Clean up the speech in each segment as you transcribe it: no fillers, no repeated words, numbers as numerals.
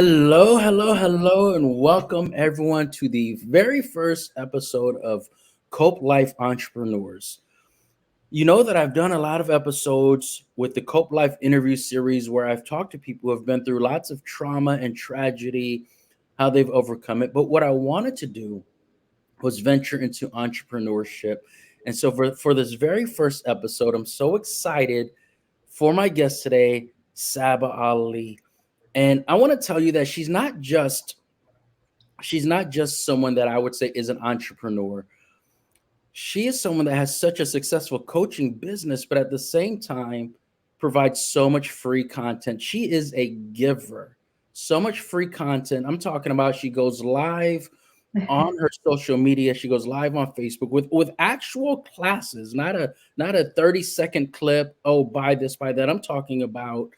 Hello, and welcome everyone to the very first episode of Cope Life Entrepreneurs. You know that I've done a lot of episodes with the Cope Life interview series where I've talked to people who have been through lots of trauma and tragedy, how they've overcome it. But what I wanted to do was venture into entrepreneurship. And so for this very first episode, I'm so excited for my guest today, Sabah Ali. And I want to tell you that she's not just someone that I would say is an entrepreneur. She is someone that has such a successful coaching business, but at the same time provides so much free content. She is a giver. So much free content. I'm talking about she goes live on her social media. She goes live on Facebook with actual classes, not a 30-second clip. Oh, buy this, buy that. I'm talking about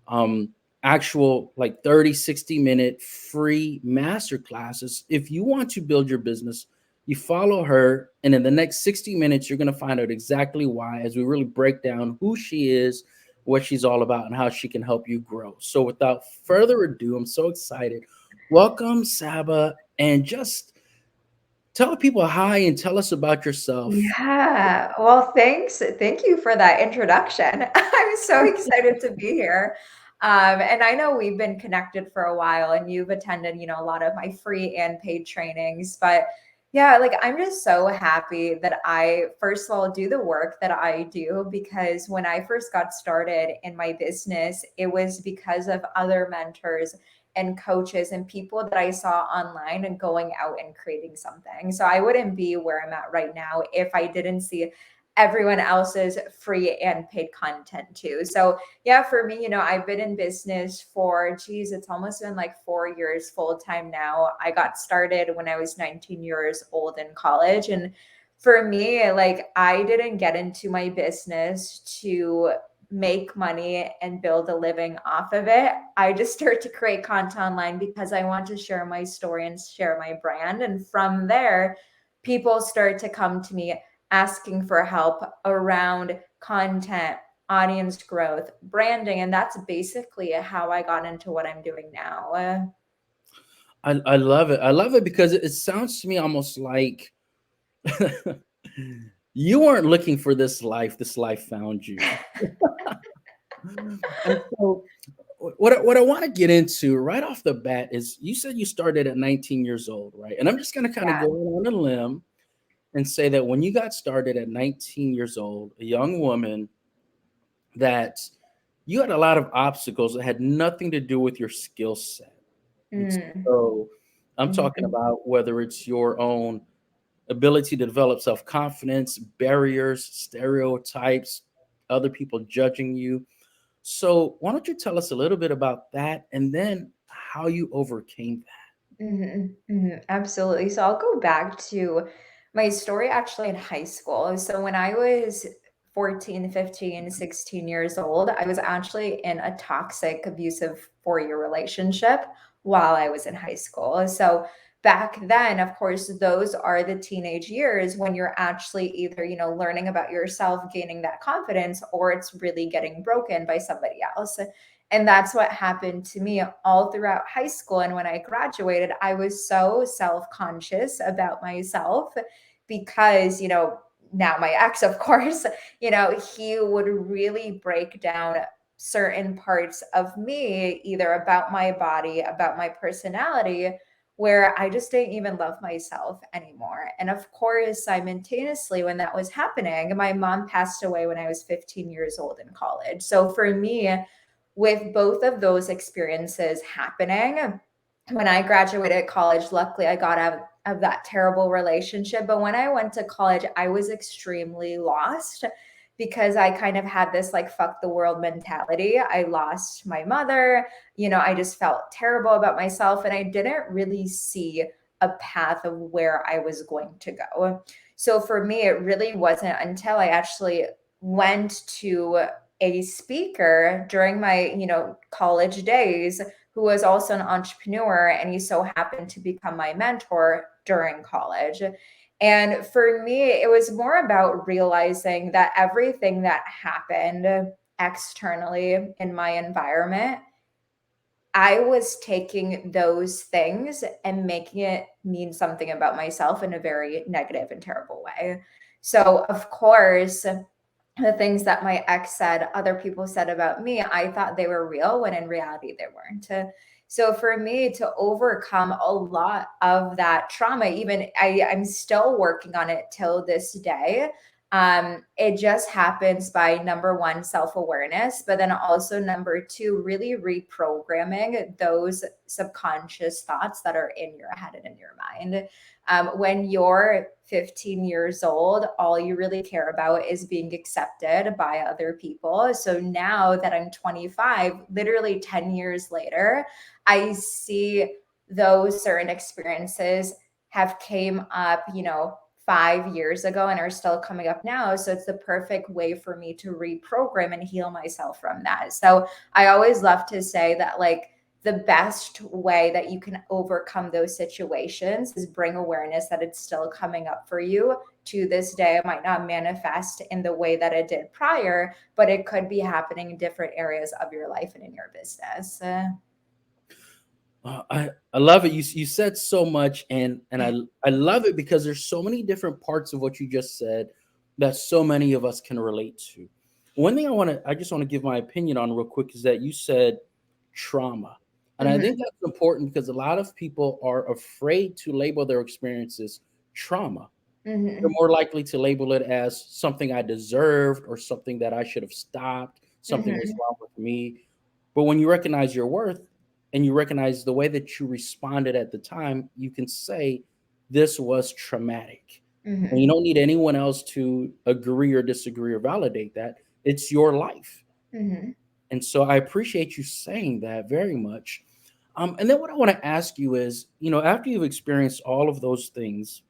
um actual like 30-60 minute free master classes. If you want to build your business, you follow her, and in the next 60 minutes you're going to find out exactly why, as we really break down who she is, what she's all about, and how she can help you grow. So without further ado, I'm so excited. Welcome, Sabah, and just tell people hi and tell us about yourself. Yeah. Well, thanks. Thank you for that introduction. I'm so excited to be here. And I know we've been connected for a while and you've attended, a lot of my free and paid trainings. But yeah, like I'm just so happy that I, first of all, do the work that I do because when I first got started in my business, it was because of other mentors and coaches and people that I saw online and going out and creating something. So I wouldn't be where I'm at right now if I didn't see everyone else's free and paid content too. So yeah, for me, I've been in business for, geez, it's almost been like 4 years full time now. I got started when I was 19 years old in college. And for me, like I didn't get into my business to make money and build a living off of it. I just started to create content online because I want to share my story and share my brand. And from there, people start to come to me asking for help around content, audience growth, branding. And that's basically how I got into what I'm doing now. I love it. I love it because it sounds to me almost like you weren't looking for this life found you. And so what I want to get into right off the bat is, you said you started at 19 years old, right? And I'm just going to kind of Yeah. go on a limb and say that when you got started at 19 years old, a young woman, that you had a lot of obstacles that had nothing to do with your skill set. And Mm. so I'm talking Mhm. about whether it's your own ability to develop self confidence, barriers, stereotypes, other people judging you. So, why don't you tell us a little bit about that and then how you overcame Mhm, mhm, absolutely. So I'll go back to my story actually in high school. So when I was 14, 15, 16 years old, I was actually in a toxic, abusive 4-year relationship while I was in high school. So back then, of course, those are the teenage years when you're actually either, learning about yourself, gaining that confidence, or it's really getting broken by somebody else. And that's what happened to me all throughout high school. And when I graduated, I was so self conscious about myself because, now my ex, of course, he would really break down certain parts of me, either about my body, about my personality, where I just didn't even love myself anymore. And of course, simultaneously, when that was happening, my mom passed away when I was 15 years old in college. So for me, with both of those experiences happening, when I graduated college, luckily I got out of that terrible relationship. But when I went to college, I was extremely lost because I kind of had this like fuck the world mentality. I lost my mother, I just felt terrible about myself and I didn't really see a path of where I was going to go. So for me, it really wasn't until I actually went to a speaker during my, college days who was also an entrepreneur and he so happened to become my mentor during college. And for me, it was more about realizing that everything that happened externally in my environment I was taking those things and making it mean something about myself in a very negative and terrible way. So, of course, the things that my ex said, other people said about me, I thought they were real when in reality they weren't. So for me to overcome a lot of that trauma, even I'm still working on it till this day. It just happens by number one, self-awareness, but then also number two, really reprogramming those subconscious thoughts that are in your head and in your mind. When you're 15 years old, all you really care about is being accepted by other people. So now that I'm 25, literally 10 years later, I see those certain experiences have came up, 5 years ago and are still coming up now. So it's the perfect way for me to reprogram and heal myself from that. So I always love to say that, like, the best way that you can overcome those situations is bring awareness that it's still coming up for you. To this day, it might not manifest in the way that it did prior, but it could be happening in different areas of your life and in your business. I love it. You said so much, and I love it because there's so many different parts of what you just said that so many of us can relate to. One thing I just want to give my opinion on real quick is that you said trauma, and I think Mhm, that's important because a lot of people are afraid to label their experiences trauma. They're mhm, more likely to label it as something I deserved or something that I should have stopped, something was mhm, wrong with me. But when you recognize your worth and you recognize the way that you responded at the time, you can say, this was traumatic. And you mhm, don't need anyone else to agree or disagree or validate that. It's your life. mhm, And so I appreciate you saying that very much. And then what I want to ask you is, after you've experienced all of those things,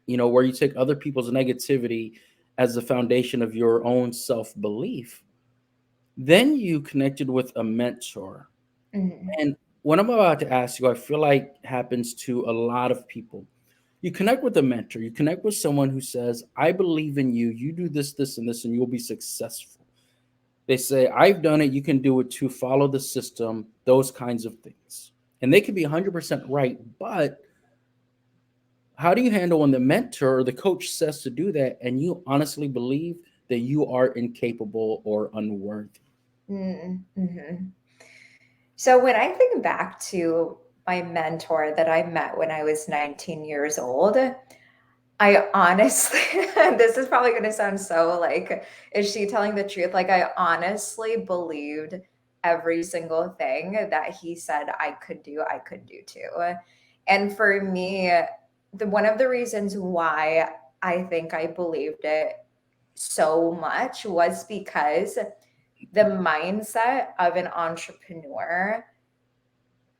where you take other people's negativity as the foundation of your own self belief, then you connected with a mentor. mhm, And what I'm about to ask you, I feel like happens to a lot of people. You connect with a mentor, you connect with someone who says, I believe in you, you do this, this, and this, and you'll be successful. They say, I've done it, you can do it too, follow the system, those kinds of things. And they can be 100% right, but how do you handle when the mentor or the coach says to do that and you honestly believe that you are incapable or unworthy? mhm, mhm. So when I think back to my mentor that I met when I was 19 years old, I honestly, this is probably going to sound so like, is she telling the truth? Like, I honestly believed every single thing that he said I could do too. And for me, one of the reasons why I think I believed it so much was because the mindset of an entrepreneur,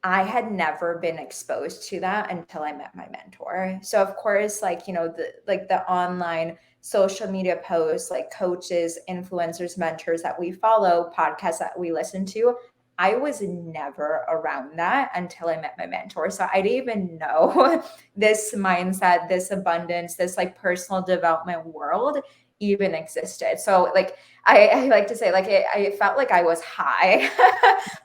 I had never been exposed to that until I met my mentor. So of course, like, the online social media posts, like coaches, influencers, mentors that we follow, podcasts that we listen to, I was never around that until I met my mentor. So I didn't even know this mindset, this abundance, this like personal development world even existed. So like I like to say, like, I felt like I was high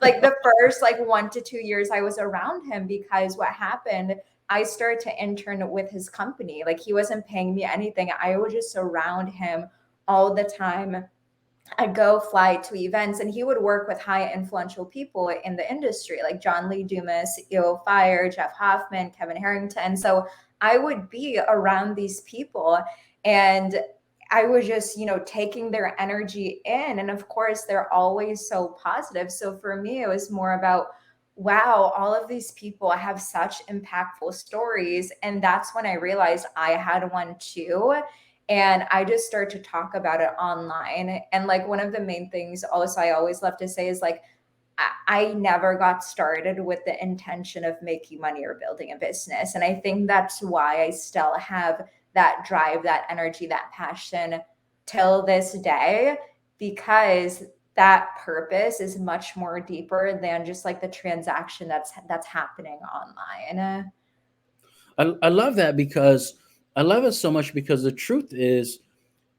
like the first like 1 to 2 years I was around him, because what happened, I started to intern with his company. Like, he wasn't paying me anything. I would just surround him all the time. I'd go fly to events, and he would work with high influential people in the industry, like John Lee Dumas, CEO of Fire, Jeff Hoffman, Kevin Harrington. So I would be around these people, and I was just, taking their energy in. And of course, they're always so positive. So for me, it was more about, wow, all of these people have such impactful stories. And that's when I realized I had one too. And I just start to talk about it online. And like, one of the main things also I always love to say is like, I never got started with the intention of making money or building a business. And I think that's why I still have that drive, that energy, that passion till this day, because that purpose is much more deeper than just like the transaction that's happening online. I love that because I love it so much because the truth is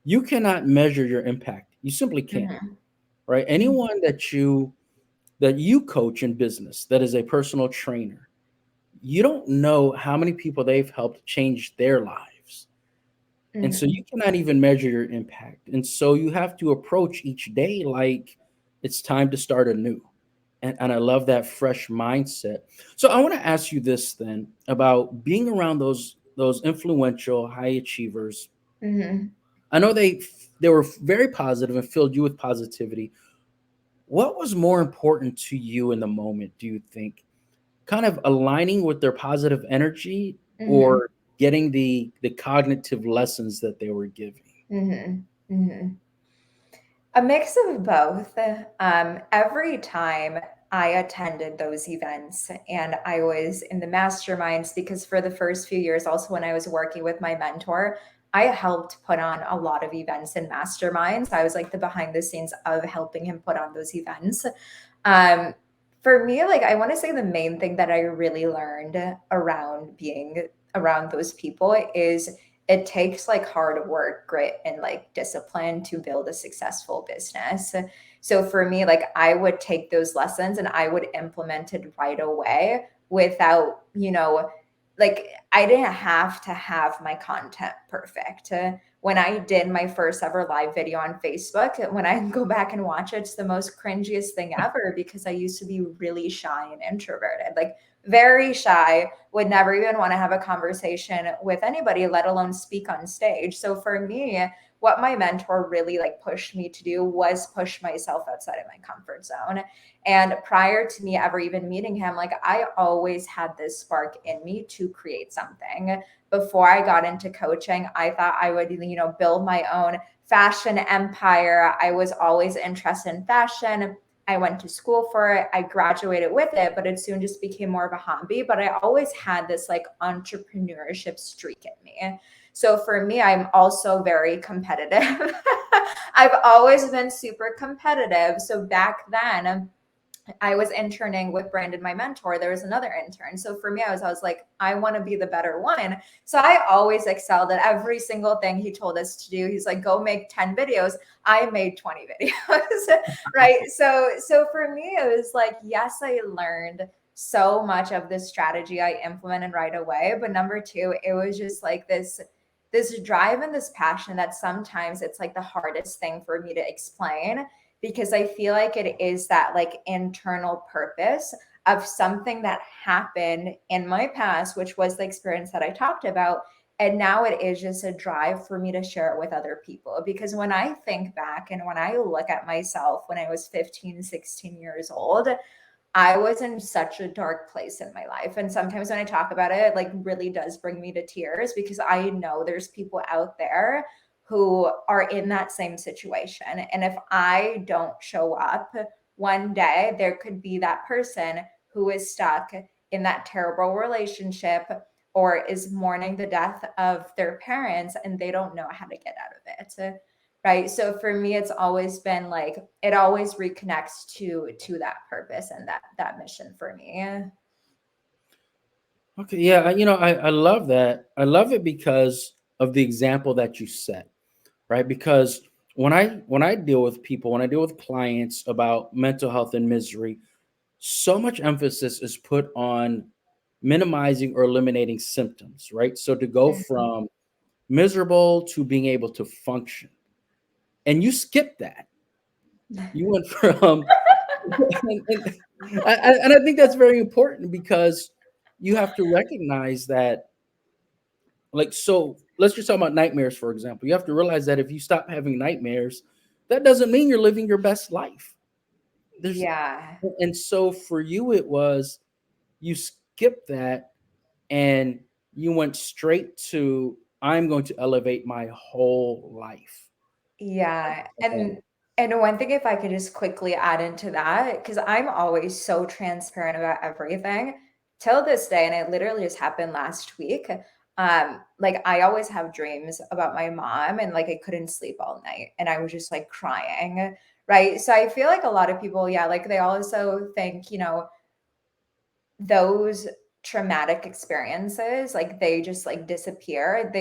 you cannot measure your impact. You simply can't, Mhm, right? Anyone that you coach in business, that is a personal trainer, you don't know how many people they've helped change their lives. And so you Mhm. cannot even measure your impact. And so you have to approach each day like it's time to start anew. And I love that fresh mindset. So I want to ask you this then about being around those influential high achievers. Mhm. I know they were very positive and filled you with positivity. What was more important to you in the moment, do you think? Kind of aligning with their positive energy Mhm. or getting the cognitive lessons that they were giving? Mhm. Mhm. A mix of both. Every time I attended those events and I was in the masterminds, because for the first few years, also when I was working with my mentor, I helped put on a lot of events and masterminds. I was like the behind the scenes of helping him put on those events. Um, for me, like I want to say the main thing that I really learned around being around those people is it takes like hard work, grit, and like discipline to build a successful business. So for me, like I would take those lessons and I would implement it right away without, like I didn't have to have my content perfect. When I did my first ever live video on Facebook, when I go back and watch it, it's the most cringiest thing ever because I used to be really shy and introverted, like very shy, would never even want to have a conversation with anybody, let alone speak on stage. So for me, what my mentor really like pushed me to do was push myself outside of my comfort zone. And prior to me ever even meeting him, like I always had this spark in me to create something. Before I got into coaching, I thought I would, build my own fashion empire. I was always interested in fashion. I went to school for it. I graduated with it, but it soon just became more of a hobby. But I always had this like entrepreneurship streak in me. So for me, I'm also very competitive. I've always been super competitive. So back then, I was interning with Brandon, my mentor. There was another intern. So for me, I was like, I want to be the better one. So I always excelled at every single thing he told us to do. He's like, go make 10 videos. I made 20 videos. Right. So for me, it was like, yes, I learned so much of this strategy I implemented right away. But number two, it was just like this drive and this passion that sometimes it's like the hardest thing for me to explain, because I feel like it is that like internal purpose of something that happened in my past, which was the experience that I talked about. And now it is just a drive for me to share it with other people. Because when I think back and when I look at myself when I was 15, 16 years old, I was in such a dark place in my life. And sometimes when I talk about it, it like really does bring me to tears because I know there's people out there who are in that same situation. And if I don't show up one day, there could be that person who is stuck in that terrible relationship or is mourning the death of their parents and they don't know how to get out of it. Right. So for me, it's always been like it always reconnects to that purpose and that mission for me. Okay, yeah, I love that. I love it because of the example that you set, right? Because when I deal with people, when I deal with clients about mental health and misery, so much emphasis is put on minimizing or eliminating symptoms, right? So to go Mhm. from miserable to being able to function, and you skip that. You went from, and I think that's very important because you have to recognize that, like, so let's just talk about nightmares, for example. You have to realize that if you stop having nightmares, that doesn't mean you're living your best life. There's Yeah. And so for you, it was you skipped that and you went straight to I'm going to elevate my whole life. Yeah. Okay. And one thing if I could just quickly add into that, because I'm always so transparent about everything till this day, and it literally just happened last week. Like I always have dreams about my mom and like I couldn't sleep all night and I was just like crying. Right. So I feel like a lot of people, yeah, like they also think, those traumatic experiences, like they just like disappear.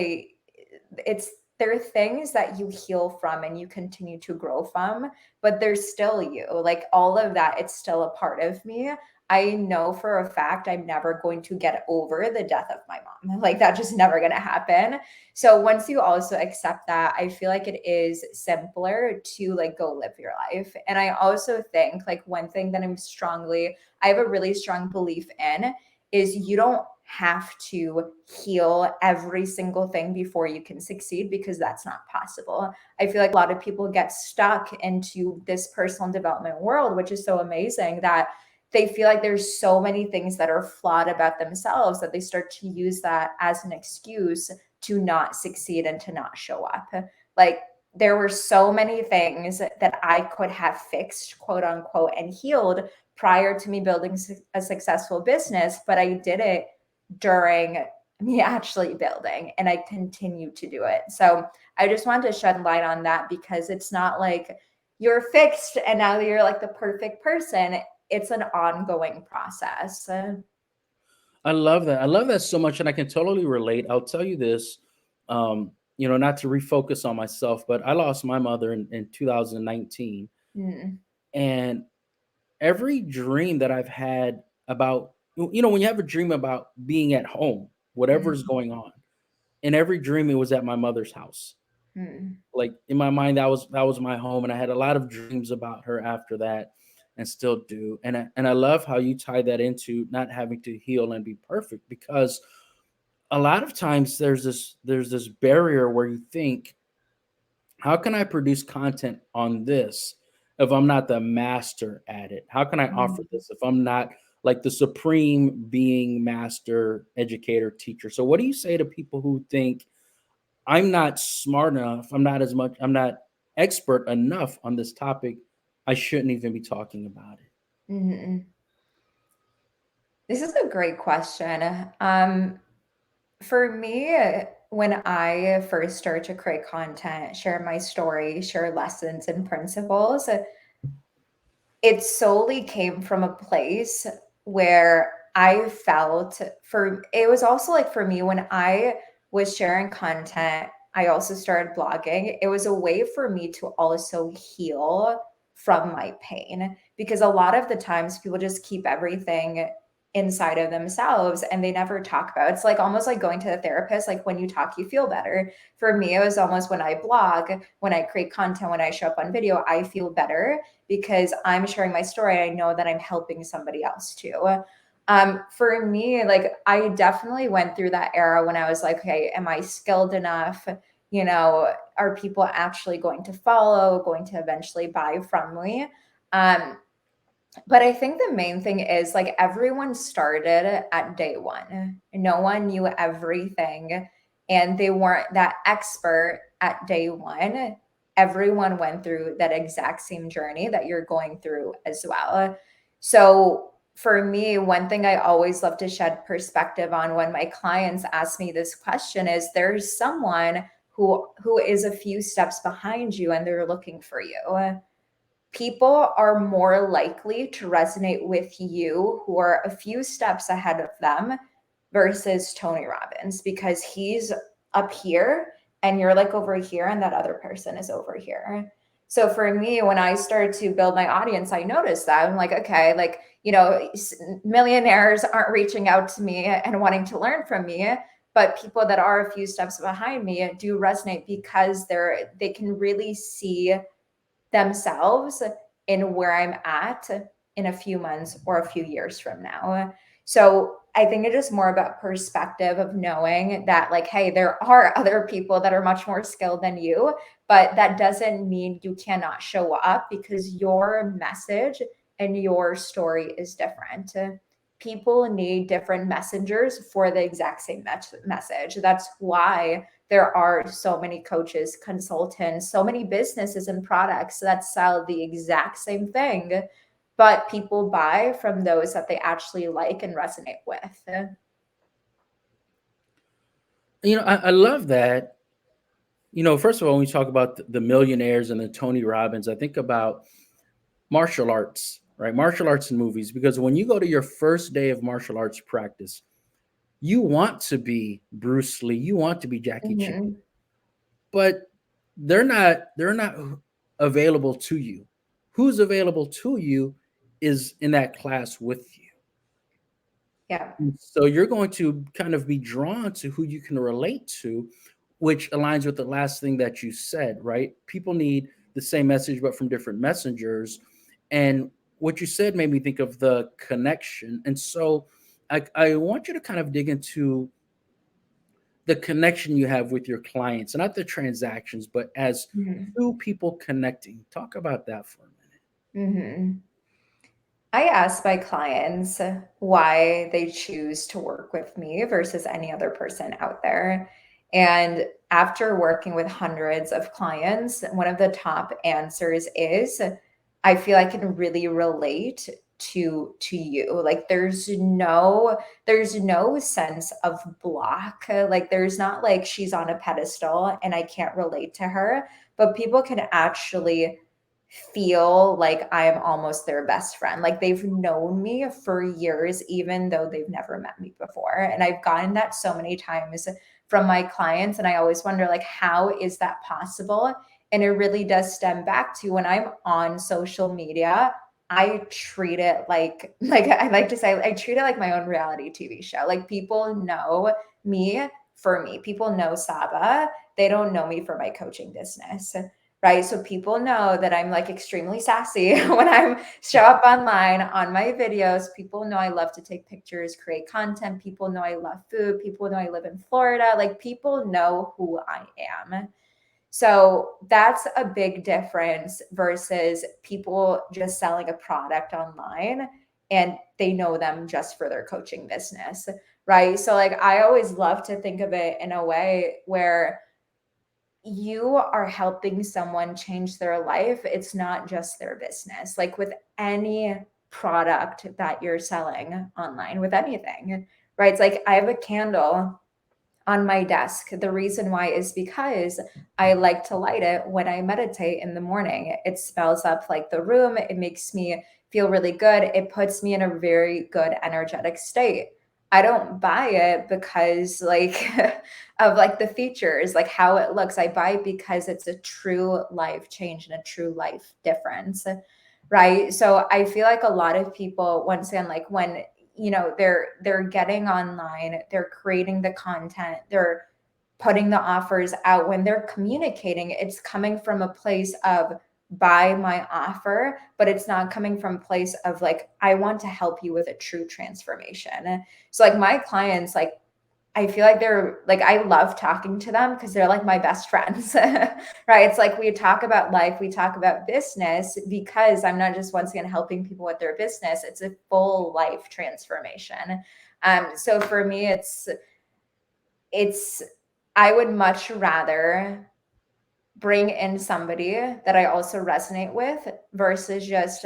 It's there are things that you heal from and you continue to grow from, but there's still you. Like all of that, it's still a part of me. I know for a fact I'm never going to get over the death of my mom. Like that's just never going to happen. So once you also accept that, I feel like it is simpler to like go live your life. And I also think like one thing that I have a really strong belief in is you don't have to heal every single thing before you can succeed, because that's not possible. I feel like a lot of people get stuck into this personal development world, which is so amazing, that they feel like there's so many things that are flawed about themselves that they start to use that as an excuse to not succeed and to not show up. Like there were so many things that I could have fixed, quote unquote, and healed prior to me building a successful business, but I did it during me actually building, and I continue to do it. So I just wanted to shed light on that, because it's not like you're fixed and now you're like the perfect person. It's an ongoing process. I love that. I love that so much, and I can totally relate. I'll tell you this, not to refocus on myself, but I lost my mother in 2019, Mm, and every dream that I've had about, when you have a dream about being at home, whatever's mm, going on, in every dream it was at my mother's house. mm, Like in my mind, that was my home, and I had a lot of dreams about her after that, and still do. And I love how you tie that into not having to heal and be perfect, because a lot of times there's this barrier where you think, how can I produce content on this if I'm not the master at it? How can I offer mm. this if I'm not like the supreme being, master, educator, teacher? So what do you say to people who think, I'm not smart enough, I'm not expert enough on this topic, I shouldn't even be talking about it? Mhm. This is a great question. For me, when I first started to create content, share my story, share lessons and principles, it solely came from a place where I felt for it was also like for me when I was sharing content, I also started blogging. It was a way for me to also heal from my pain, because a lot of the times people just keep everything inside of themselves and they never talk about it. It's like almost like going to a therapist. Like when you talk, you feel better. For me, it was almost when I blog, when I create content, when I show up on video, I feel better because I'm sharing my story. I know that I'm helping somebody else too. For me, like I definitely went through that era when I was like, okay, am I skilled enough? Are people actually going to follow, going to eventually buy from me? Um, but I think the main thing is like everyone started at day one. No one knew everything and they weren't that expert at day one. Everyone went through that exact same journey that you're going through as well. So for me, one thing I always love to shed perspective on when my clients ask me this question is there's someone who is a few steps behind you and they're looking for you. People are more likely to resonate with you who are a few steps ahead of them versus Tony Robbins, because he's up here and you're like over here and that other person is over here. So for me, when I started to build my audience, I noticed that I'm like, okay, like, millionaires aren't reaching out to me and wanting to learn from me, but people that are a few steps behind me do resonate because they can really see themselves in where I'm at in a few months or a few years from now. So I think it is more about perspective of knowing that, like, hey, there are other people that are much more skilled than you, but that doesn't mean you cannot show up because your message and your story is different. People need different messengers for the exact same message. That's why there are so many coaches, consultants, so many businesses and products that sell the exact same thing, but people buy from those that they actually like and resonate with. I love that. First of all, when we talk about the millionaires and the Tony Robbins, I think about martial arts, right? Martial arts and movies, because when you go to your first day of martial arts practice, you want to be Bruce Lee, you want to be Jackie Chan. Mhm. but they're not available to you. Who's available to you is in that class with you. Yeah. So you're going to kind of be drawn to who you can relate to, which aligns with the last thing that you said, right? People need the same message, but from different messengers. And what you said made me think of the connection. And so I want you to kind of dig into the connection you have with your clients, not the transactions, but as Mhm. two people connecting. Talk about that for a minute. Mhm. I ask my clients why they choose to work with me versus any other person out there. And after working with hundreds of clients, one of the top answers is I feel I can really relate to you. Like there's no sense of block. Like there's not like she's on a pedestal and I can't relate to her, but people can actually feel like I am almost their best friend. Like they've known me for years, even though they've never met me before. And I've gotten that so many times from my clients. And I always wonder, like, how is that possible? And it really does stem back to when I'm on social media, I treat it like I like to say, I treat it like my own reality TV show. Like people know me for me. People know Saba. They don't know me for my coaching business, right? So people know that I'm like extremely sassy when I'm show up online on my videos. People know I love to take pictures, create content. People know I love food. People know I live in Florida. Like people know who I am. So that's a big difference versus people just selling a product online and they know them just for their coaching business, right? So like I always love to think of it in a way where you are helping someone change their life. It's not just their business. Like with any product that you're selling online, with anything, right? It's like I have a candle on my desk. The reason why is because I like to light it when I meditate in the morning. It spells up like the room, it makes me feel really good. It puts me in a very good energetic state. I don't buy it because like of like the features, like how it looks. I buy it because it's a true life change and a true life difference. Right? So I feel like a lot of people once again like when they're getting online, they're creating the content, they're putting the offers out, when they're communicating, it's coming from a place of buy my offer, but it's not coming from a place of like I want to help you with a true transformation. So like my clients, like I feel like they're like I love talking to them because they're like my best friends. Right? It's like we talk about life, we talk about business because I'm not just once again helping people with their business, it's a full life transformation. So for me it's I would much rather bring in somebody that I also resonate with versus just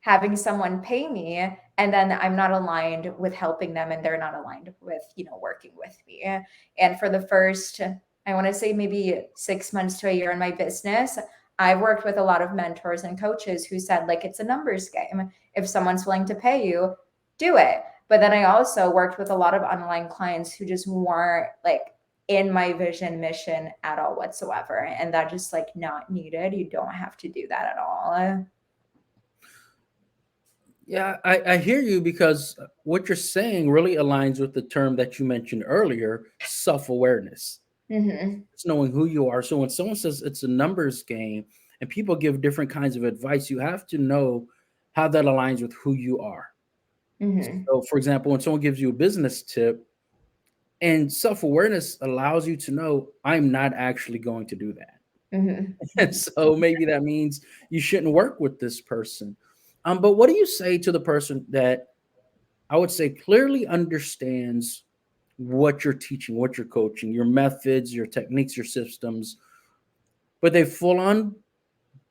having someone pay me and then I'm not aligned with helping them and they're not aligned with, working with me. And for the first, I want to say maybe 6 months to a year in my business, I've worked with a lot of mentors and coaches who said, like, it's a numbers game. If someone's willing to pay you, do it. But then I also worked with a lot of online clients who just weren't like in my vision mission at all whatsoever. And that just like not needed. You don't have to do that at all. Yeah, I hear you because what you're saying really aligns with the term that you mentioned earlier, self-awareness. Hmm. It's knowing who you are. So when someone says it's a numbers game and people give different kinds of advice, you have to know how that aligns with who you are. Hmm. So for example, when someone gives you a business tip, and self-awareness allows you to know I'm not actually going to do that. Hmm. And so maybe that means you shouldn't work with this person. But what do you say to the person that I would say clearly understands what you're teaching, what you're coaching, your methods, your techniques, your systems, but they full on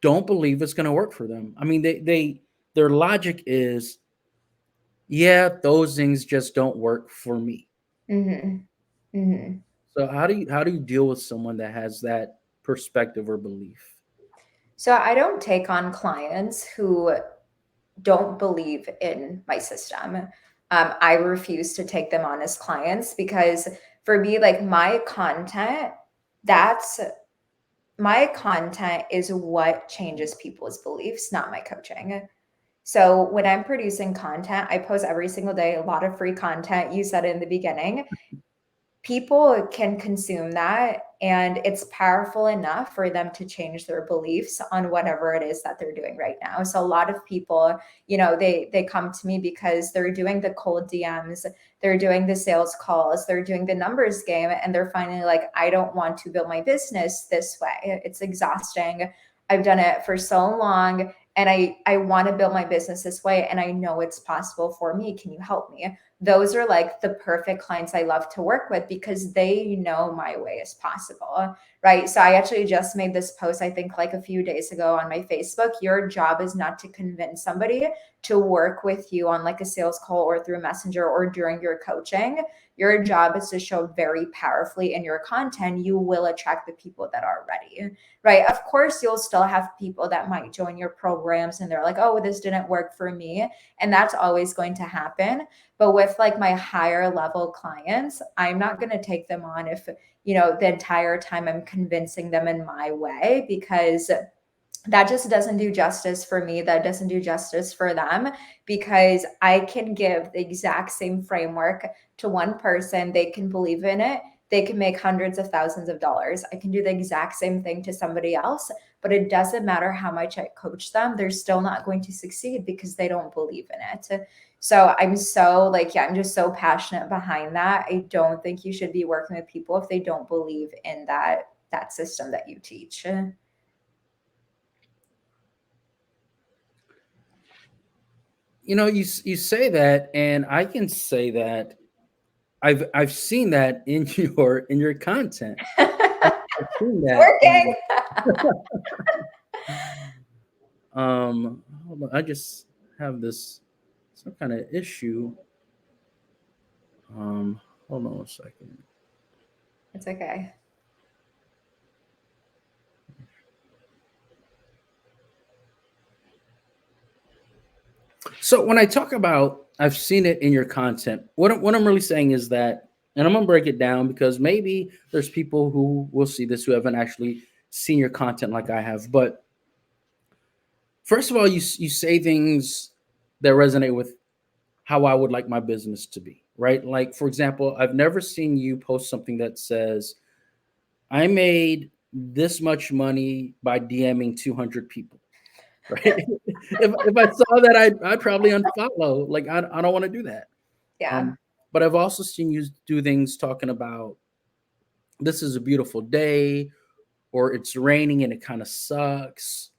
don't believe it's going to work for them? I mean, their logic is, yeah, those things just don't work for me. Mhm. Mhm. So how do you deal with someone that has that perspective or belief? So I don't take on clients who don't believe in my system. I refuse to take them on as clients because for me, like my content that's my content is what changes people's beliefs, not my coaching. So when I'm producing content, I post every single day, a lot of free content. You said it in the beginning, people can consume that and it's powerful enough for them to change their beliefs on whatever it is that they're doing right now. So a lot of people, they come to me because they're doing the cold DMs, they're doing the sales calls, they're doing the numbers game, and they're finally like, I don't want to build my business this way. It's exhausting. I've done it for so long and I want to build my business this way and I know it's possible for me. Can you help me? Those are like the perfect clients I love to work with because they know my way is possible, right? So I actually just made this post, I think like a few days ago on my Facebook. Your job is not to convince somebody to work with you on like a sales call or through Messenger or during your coaching. Your job is to show very powerfully in your content, you will attract the people that are ready, right? Of course, you'll still have people that might join your programs and they're like, oh, this didn't work for me. And that's always going to happen. But with like my higher level clients, I'm not going to take them on if, the entire time I'm convincing them in my way, because that just doesn't do justice for me. That doesn't do justice for them because I can give the exact same framework to one person. They can believe in it. They can make hundreds of thousands of dollars. I can do the exact same thing to somebody else, but it doesn't matter how much I coach them. They're still not going to succeed because they don't believe in it. So I'm so like, yeah, I'm just so passionate behind that. I don't think you should be working with people if they don't believe in that system that you teach. You say that, and I can say that I've seen that in your content. I've seen It's that. working. Hold on, I just have this some kind of issue. Um, Hold on a second. It's okay. So when I talk about I've seen it in your content, what I'm really saying is that, and I'm gonna break it down because maybe there's people who will see this who haven't actually seen your content like I have. But first of all, you say things that resonate with how I would like my business to be, right? Like for example, I've never seen you post something that says, "I made this much money by DMing 200 people." Right? If I saw that, I'd probably unfollow. Like I don't want to do that. Yeah. Um, but I've also seen you do things talking about this is a beautiful day, or it's raining and it kind of sucks.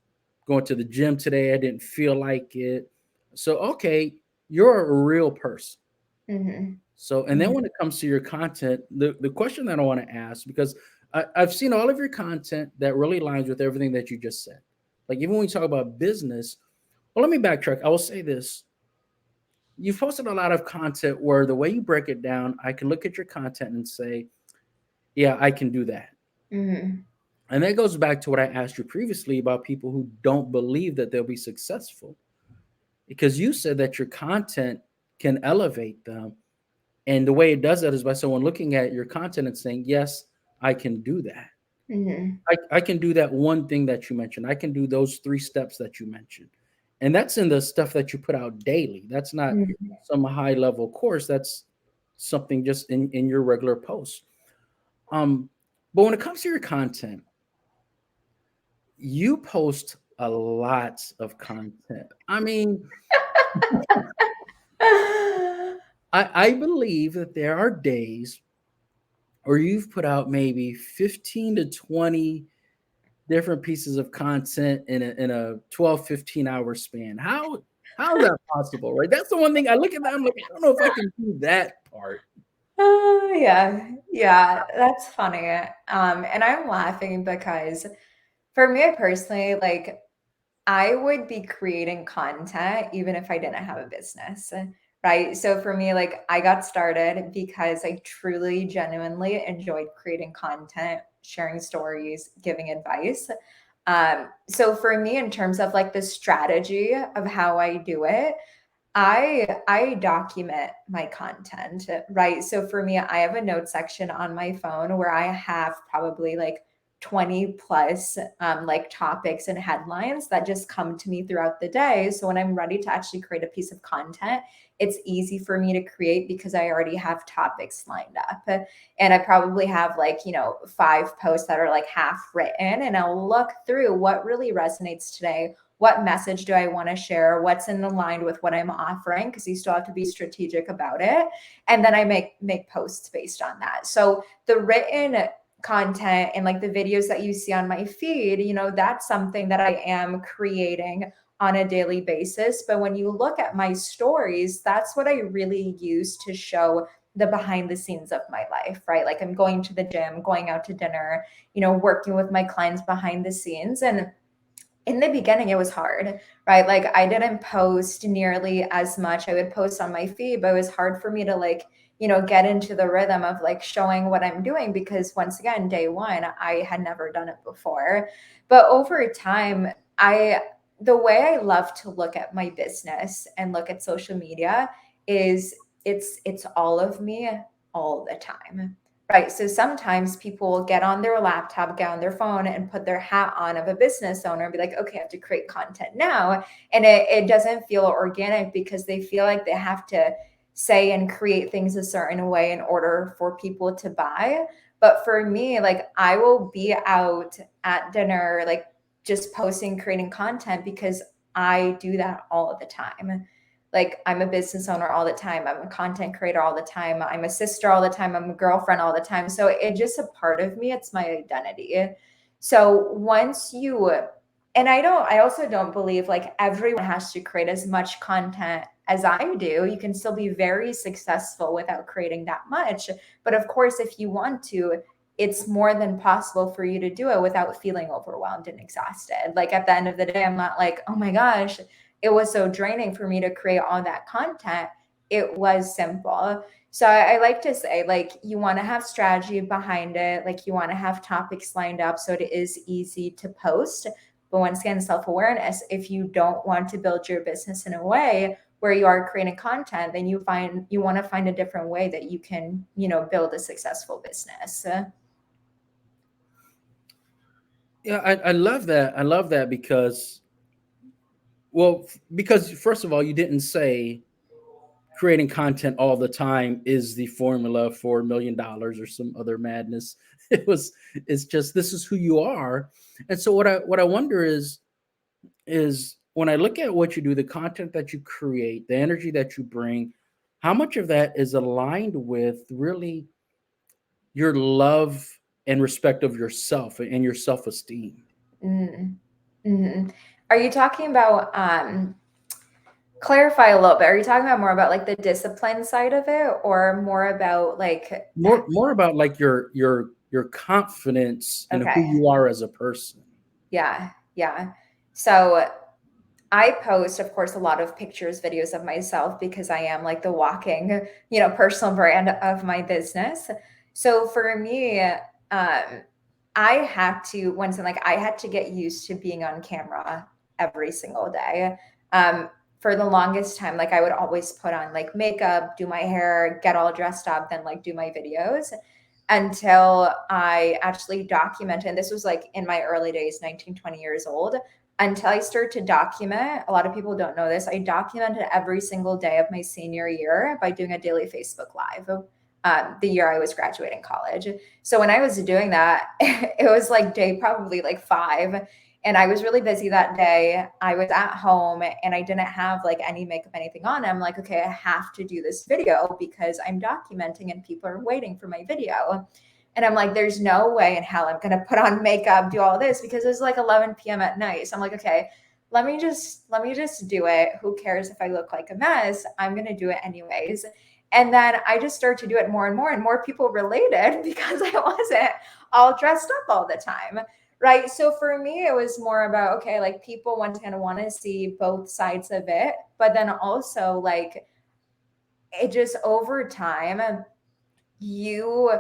Going to the gym today, I didn't feel like it. So okay, you're a real person. Hmm. So, and then Hmm. when it comes to your content, the question that I want to ask, because I've seen all of your content that really aligns with everything that you just said. Like even when we talk about business, well, let me backtrack. I will say this. You've posted a lot of content where the way you break it down, I can look at your content and say, yeah, I can do that. Hmm. And that goes back to what I asked you previously about people who don't believe that they'll be successful. Because you said that your content can elevate them. And the way it does that is by someone looking at your content and saying, yes, I can do that. Hmm. I can do that one thing that you mentioned. I can do those 3 steps that you mentioned. And that's in the stuff that you put out daily. That's not Hmm. some high level course. That's something just in your regular post. Um, but when it comes to your content, you post a lot of content. I mean, I believe that there are days where you've put out maybe 15 to 20 different pieces of content in a 12-15 hour span. How is that possible? Right? That's the one thing I look at that. I'm like, I don't know if I can do that part. Yeah, yeah, that's funny. And I'm laughing because for me personally, like I would be creating content even if I didn't have a business, right? So for me, like I got started because I truly, genuinely enjoyed creating content, sharing stories, giving advice. So for me, in terms of like the strategy of how I do it, I document my content, right? So for me, I have a note section on my phone where I have probably like 20 plus like topics and headlines that just come to me throughout the day. So when I'm ready to actually create a piece of content, it's easy for me to create because I already have topics lined up. And I probably have like, 5 posts that are like half written, and I'll look through what really resonates today. What message do I want to share? What's in aligned with what I'm offering? Because you still have to be strategic about it. And then I make posts based on that. So the written content and like the videos that you see on my feed, that's something that I am creating on a daily basis. But when you look at my stories, that's what I really use to show the behind the scenes of my life, right? Like I'm going to the gym, going out to dinner, working with my clients behind the scenes. And in the beginning it was hard, right? Like I didn't post nearly as much. I would post on my feed, but it was hard for me to like, get into the rhythm of like showing what I'm doing, because once again, day one, I had never done it before. But over time, I the way I love to look at my business and look at social media is it's all of me all the time. Right. So sometimes people will get on their laptop, get on their phone, and put their hat on of a business owner and be like, okay, I have to create content now. And it doesn't feel organic because they feel like they have to say and create things a certain way in order for people to buy. But for me, like I will be out at dinner, like just posting, creating content because I do that all the time. Like I'm a business owner all the time. I'm a content creator all the time. I'm a sister all the time. I'm a girlfriend all the time. So it's just a part of me. It's my identity. So once you, and I also don't believe like everyone has to create as much content as I do. You can still be very successful without creating that much. But of course, if you want to, it's more than possible for you to do it without feeling overwhelmed and exhausted. Like at the end of the day, I'm not like, oh my gosh, it was so draining for me to create all that content. It was simple. So I like to say, like, you want to have strategy behind it. Like, you want to have topics lined up so it is easy to post. But once again, self awareness. If you don't want to build your business in a way where you are creating content, then you want to find a different way that you can, build a successful business. Yeah, I love that. I love that because, well, because first of all, you didn't say creating content all the time is the formula for $1 million or some other madness. It's just this is who you are. And so what I wonder is when I look at what you do, the content that you create, the energy that you bring, how much of that is aligned with really your love and respect of yourself and your self-esteem? Mm. Mhm. Are you talking about clarify a little bit? Are you talking about more about like the discipline side of it, or more about like More about like your confidence in who okay, you are as a person. yeah, yeah. So I post, of course, a lot of pictures, videos of myself because I am like the walking, personal brand of my business. So for me, I had to once and like I had to get used to being on camera every single day. For the longest time, like I would always put on like makeup, do my hair, get all dressed up, then like do my videos until I actually documented. And this was like in my early days, 19, 20 years old, until I started to document. A lot of people don't know this. I documented every single day of my senior year by doing a daily Facebook Live. The year I was graduating college. So when I was doing that, it was like day probably like 5. And I was really busy that day. I was at home and I didn't have like any makeup, anything on. I'm like, okay, I have to do this video because I'm documenting and people are waiting for my video. And I'm like, there's no way in hell I'm gonna put on makeup, do all this because it's like 11 p.m. at night. So I'm like, okay, let me just do it. Who cares if I look like a mess? I'm gonna do it anyways. And then I just started to do it more and more people related because I wasn't all dressed up all the time. Right. So for me, it was more about, okay, like people once kind of want to see both sides of it, but then also like it just over time, you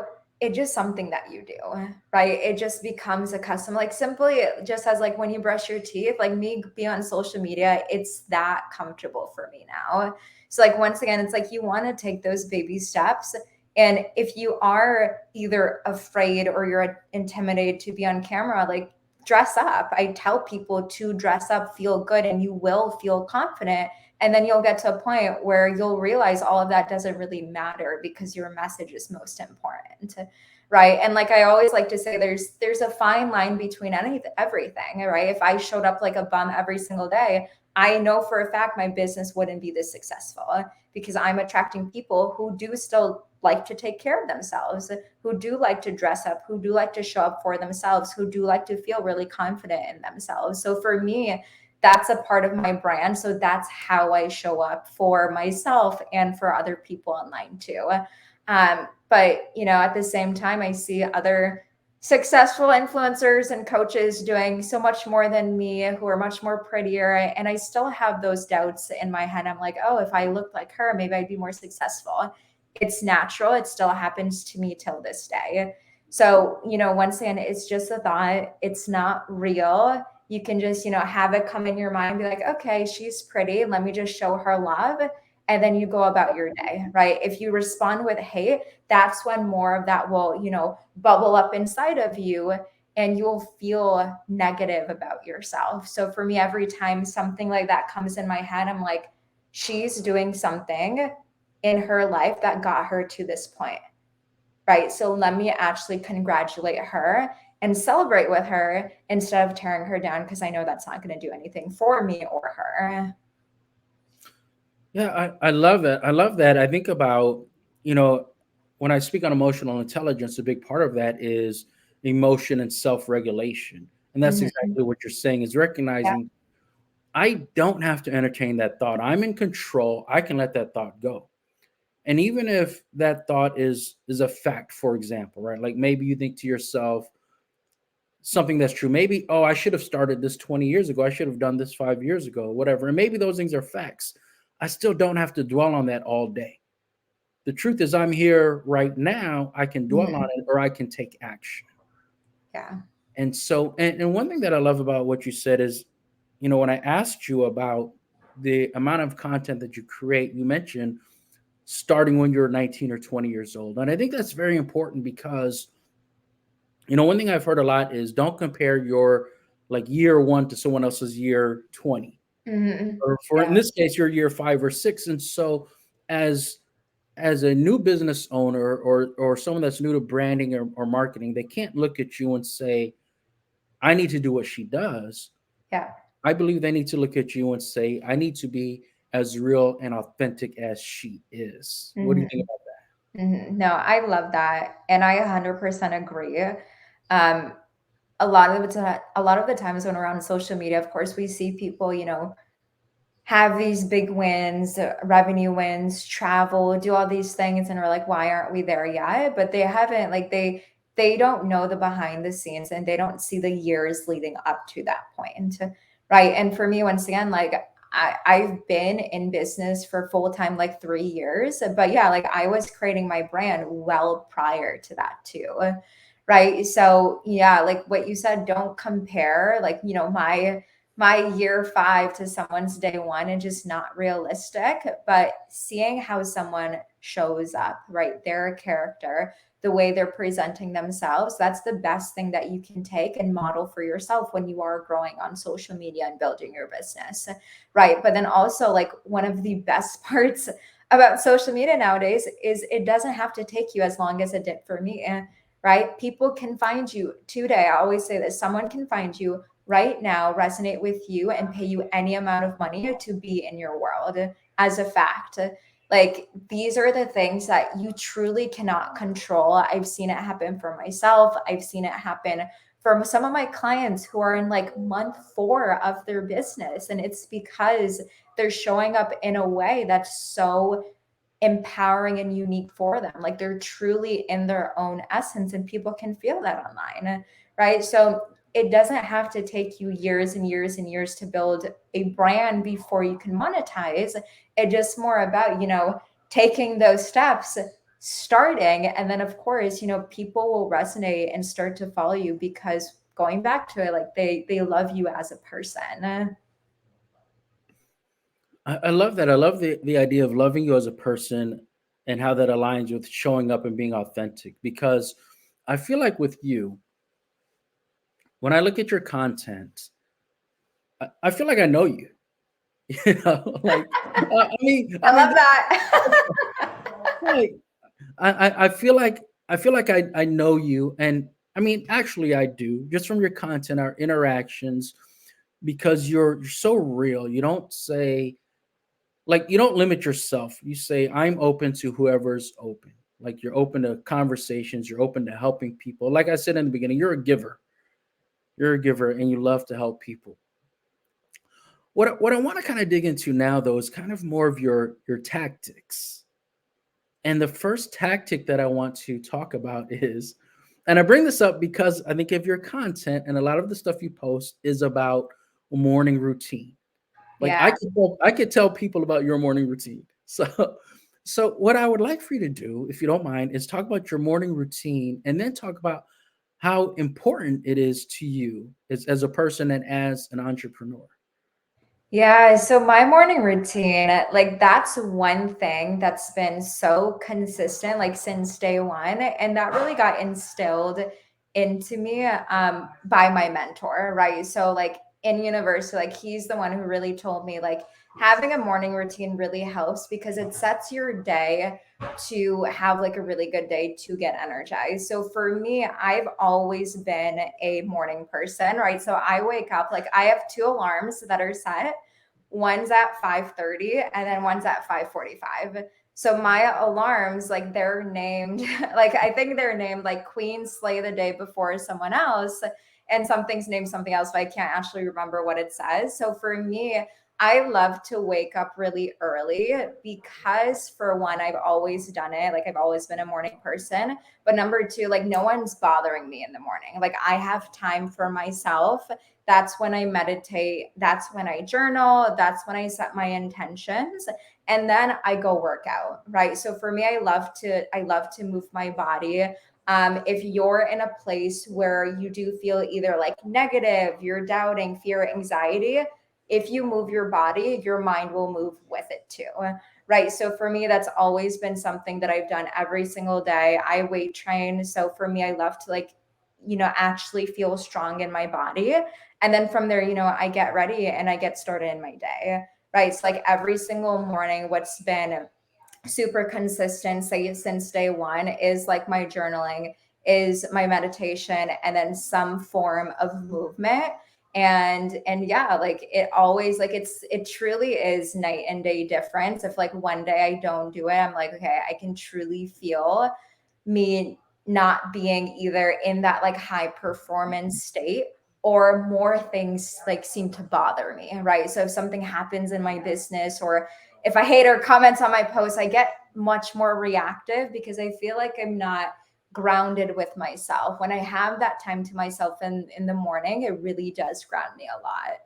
it's just something that you do, right? It just becomes a custom, like simply just as like when you brush your teeth, like me being on social media, it's that comfortable for me now. So like once again, it's like you want to take those baby steps. And if you are either afraid or you're intimidated to be on camera, like dress up. I tell people to dress up, feel good, and you will feel confident. And then you'll get to a point where you'll realize all of that doesn't really matter because your message is most important, right? And like I always like to say, there's a fine line between everything, right? If I showed up like a bum every single day, I know for a fact my business wouldn't be this successful because I'm attracting people who do still like to take care of themselves, who do like to dress up, who do like to show up for themselves, who do like to feel really confident in themselves. So for me, that's a part of my brand. So that's how I show up for myself and for other people online too. But at the same time, I see other successful influencers and coaches doing so much more than me who are much more prettier. And I still have those doubts in my head. I'm like, oh, if I looked like her, maybe I'd be more successful. It's natural. It still happens to me till this day. So, once again, it's just a thought. It's not real. You can just, have it come in your mind, be like, okay, she's pretty. Let me just show her love. And then you go about your day, right? If you respond with hate, that's when more of that will, bubble up inside of you and you'll feel negative about yourself. So for me, every time something like that comes in my head, I'm like, she's doing something in her life that got her to this point, right? So let me actually congratulate her and celebrate with her instead of tearing her down because I know that's not going to do anything for me or her. Yeah, I love that. I love that. I think about, you know, when I speak on emotional intelligence, a big part of that is emotion and self regulation. And that's Mhm. exactly what you're saying is Yeah. recognizing I don't have to entertain that thought. I'm in control. I can let that thought go. And even if that thought is a fact, for example, right? Like maybe you think to yourself something that's true. Maybe, oh, I should have started this 20 years ago. I should have done this 5 years ago, whatever. And maybe those things are facts. I still don't have to dwell on that all day. The truth is, I'm here right now. I can dwell on Mhm. it or I can take action. Yeah. And so, and one thing that I love about what you said is, when I asked you about the amount of content that you create, you mentioned starting when you're 19 or 20 years old. And I think that's very important because, one thing I've heard a lot is don't compare your like year one to someone else's year 20. Mhm. Or for in Yeah. this case, your year 5 or 6. And so as as a new business owner or someone that's new to branding or marketing, they can't look at you and say, I need to do what she does. Yeah. I believe they need to look at you and say, I need to be as real and authentic as she is. What do you think Mhm. about Mhm. No, I love that, and I 100% agree. Um, a lot of the times when we're on social media, of course, we see people, have these big wins, revenue wins, travel, do all these things, and we're like, why aren't we there yet? But they haven't, like they don't know the behind the scenes and they don't see the years leading up to that point. Right. And for me, once again, like I've been in business for full time like 3 years. But yeah, like I was creating my brand well prior to that too. Right. So yeah, like what you said, don't compare like, my year 5 to someone's day 1 and just not realistic, but seeing how someone shows up, right? Their character, the way they're presenting themselves, that's the best thing that you can take and model for yourself when you are growing on social media and building your business, right? But then also, like, one of the best parts about social media nowadays is it doesn't have to take you as long as it did for me, right? People can find you today. I always say this, someone can find you right now, resonate with you, and pay you any amount of money to be in your world as a fact. Like, these are the things that you truly cannot control. I've seen it happen for myself. I've seen it happen for some of my clients who are in like month 4 of their business. And it's because they're showing up in a way that's so empowering and unique for them. Like, they're truly in their own essence, and people can feel that online, right? So it doesn't have to take you years and years and years to build a brand before you can monetize. It's just more about, taking those steps starting. And then, of course, people will resonate and start to follow you because going back to it, like they love you as a person. I love that. I love the idea of loving you as a person and how that aligns with showing up and being authentic. Because I feel like with you, when I look at your content, I feel like I know you. Like I I mean, love that. like I feel like I know you, and I mean, actually, I do just from your content, our interactions, because you're so real. You don't say like you don't limit yourself. You say I'm open to whoever's open. Like you're open to conversations. You're open to helping people. Like I said in the beginning, you're a giver. You're a giver, and you love to help people. What I want to kind of dig into now, though, is kind of more of your tactics. And the first tactic that I want to talk about is, and I bring this up because I think of your content and a lot of the stuff you post is about morning routine. Like Yeah. I could tell people about your morning routine. So what I would like for you to do, if you don't mind, is talk about your morning routine and then talk about how important it is to you as a person and as an entrepreneur. Yeah, so my morning routine, like that's one thing that's been so consistent, like since day one, and that really got instilled into me by my mentor, right? So like in university, like he's the one who really told me like having a morning routine really helps because it sets your day to have like a really good day to get energized. So for me, I've always been a morning person, right? So I wake up, like I have two alarms that are set. One's at 5:30 and then one's at 5:45. So my alarms, like they're named, like I think they're named like Queen Slay the day before someone else, and something's named something else, but I can't actually remember what it says. So for me, I love to wake up really early because for one, I've always done it. Like I've always been a morning person. But number two, like no one's bothering me in the morning. Like I have time for myself. That's when I meditate. That's when I journal. That's when I set my intentions. And then I go work out. Right. So for me, I love to move my body. If you're in a place where you do feel either like negative, you're doubting, fear, anxiety, if you move your body, your mind will move with it too. Right. So for me, that's always been something that I've done every single day. I weight train. So for me, I love to like, actually feel strong in my body. And then from there, I get ready and I get started in my day. Right. So like every single morning, what's been super consistent, say since day one, is like my journaling, is my meditation, and then some form of movement. And yeah, like it always, like it truly is night and day difference. If like one day I don't do it, I'm like, okay, I can truly feel me not being either in that like high performance state, or more things like seem to bother me, right? So if something happens in my business, or if a hater comments on my post, I get much more reactive because I feel like I'm not grounded with myself. When I have that time to myself in the morning, it really does ground me a lot.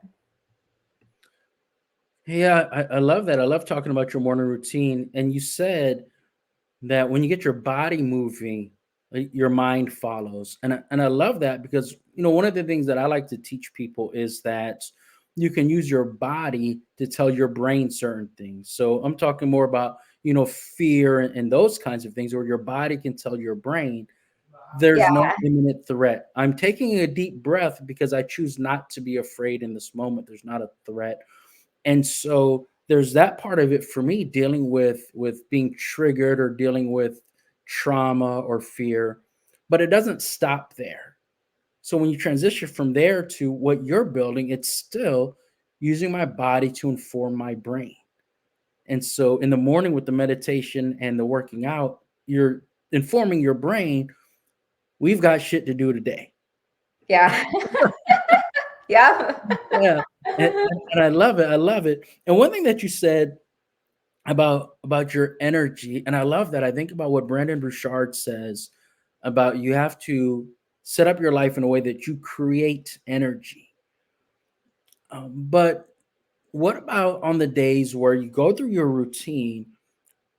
Yeah, I love that. I love talking about your morning routine. And you said that when you get your body moving, your mind follows. And I love that because one of the things that I like to teach people is that you can use your body to tell your brain certain things. So I'm talking more about fear and those kinds of things, where your body can tell your brain there's no Yeah. imminent threat. I'm taking a deep breath because I choose not to be afraid in this moment. There's not a threat. And so there's that part of it for me, dealing with being triggered or dealing with trauma or fear, but it doesn't stop there. So when you transition from there to what you're building, it's still using my body to inform my brain. And so in the morning with the meditation and the working out, you're informing your brain, we've got shit to do today. Yeah. Yeah. Yeah. And I love it. I love it. And one thing that you said about your energy, and I love that. I think about what Brandon Bouchard says about you have to set up your life in a way that you create energy. But what about on the days where you go through your routine,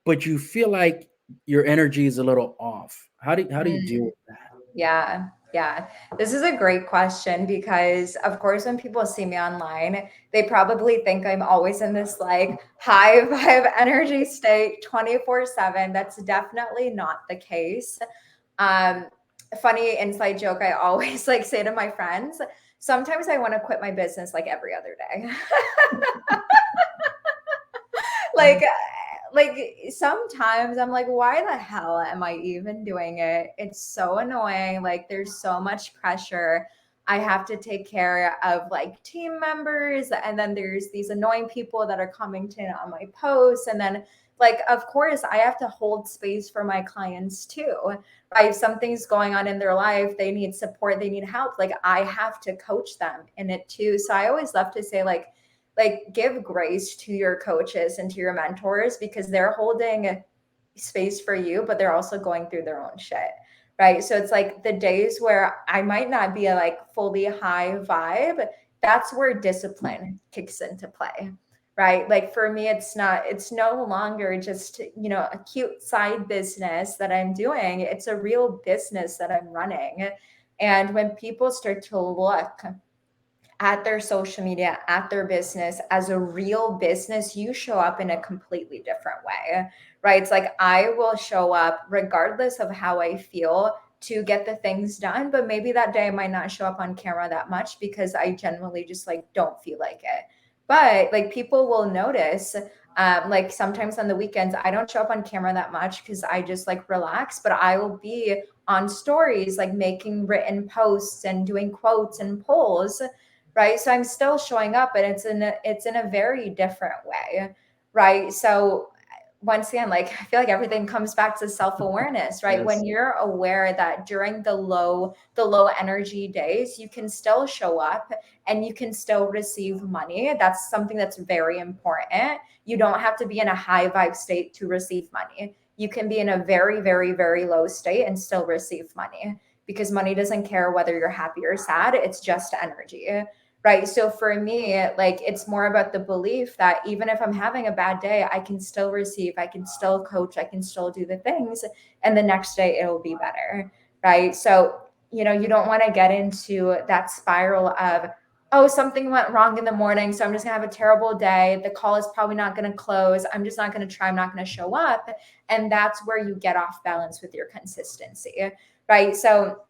but you feel like your energy is a little off. How do you deal Mm, with that? yeah, yeah. This is a great question because, of course, when people see me online, they probably think I'm always in this like high vibe energy state 24/7. That's definitely not the case. Um, Funny inside joke I always like say to my friends, sometimes I want to quit my business like every other day. like like sometimes I'm like, why the hell am I even doing it? It's so annoying. Like there's so much pressure. I have to take care of like team members, and then there's these annoying people that are commenting on my posts, and then like of course I have to hold space for my clients too. Right? If something's going on in their life, they need support, they need help. Like I have to coach them in it too. So I always love to say like give grace to your coaches and to your mentors because they're holding space for you, but they're also going through their own shit. Right. So it's like the days where I might not be a like fully high vibe, that's where discipline kicks into play. Right. Like for me, it's no longer just, a cute side business that I'm doing. It's a real business that I'm running. And when people start to look at their social media, at their business as a real business, you show up in a completely different way, right? It's like I will show up regardless of how I feel to get the things done, but maybe that day I might not show up on camera that much because I generally just like don't feel like it. But like people will notice. Like sometimes on the weekends, I don't show up on camera that much because I just like relax, but I will be on stories, like making written posts and doing quotes and polls, right? So I'm still showing up, and it's in a very different way, right? So once again, like I feel like everything comes back to self-awareness, right? When Yes. you're aware that during the low energy days, you can still show up and you can still receive money. That's something that's very important. You don't have to be in a high vibe state to receive money. You can be in a very, very, very low state and still receive money because money doesn't care whether you're happy or sad. It's just energy. Right. So for me, like it's more about the belief that even if I'm having a bad day, I can still receive, I can still coach, I can still do the things. And the next day it'll be better. Right. So, you don't want to get into that spiral of, oh, something went wrong in the morning. So I'm just going to have a terrible day. The call is probably not going to close. I'm just not going to try. I'm not going to show up. And that's where you get off balance with your consistency. Right. So,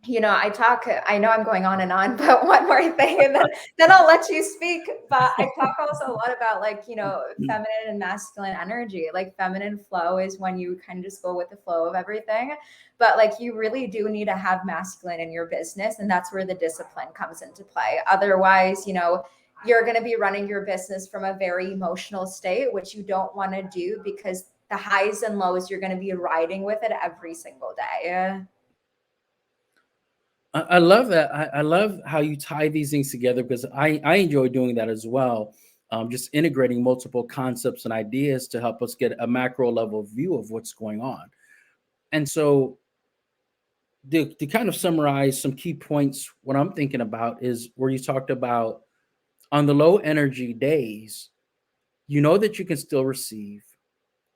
I know I'm going on, but one more thing, and then I'll let you speak. But I talk also a lot about like, feminine and masculine energy. Like feminine flow is when you kind of just go with the flow of everything. But like you really do need to have masculine in your business. And that's where the discipline comes into play. Otherwise, you're going to be running your business from a very emotional state, which you don't want to do because the highs and lows, you're going to be riding with it every single day. I love that. I love how you tie these things together because I enjoy doing that as well. Just integrating multiple concepts and ideas to help us get a macro level view of what's going on. And so, to kind of summarize some key points, what I'm thinking about is where you talked about on the low energy days, you know that you can still receive,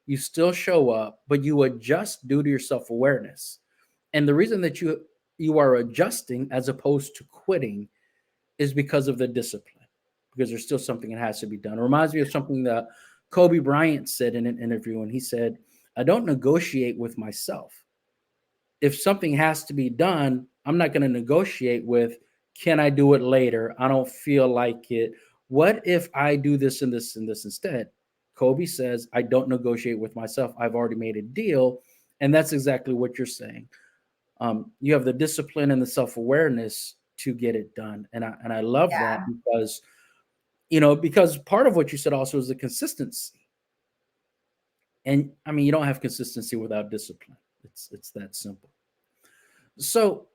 you still show up, but you adjust due to your self awareness. And the reason that you are adjusting as opposed to quitting is because of the discipline, because there's still something that has to be done. It reminds me of something that Kobe Bryant said in an interview, and he said, I don't negotiate with myself. If something has to be done, I'm not going to negotiate with, can I do it later? I don't feel like it. What if I do this and this and this instead? Kobe says, I don't negotiate with myself. I've already made a deal. And that's exactly what you're saying. You have the discipline and the self awareness to get it done. And I love that Yeah. because, because part of what you said also is the consistency. And I mean, you don't have consistency without discipline. It's that simple. So,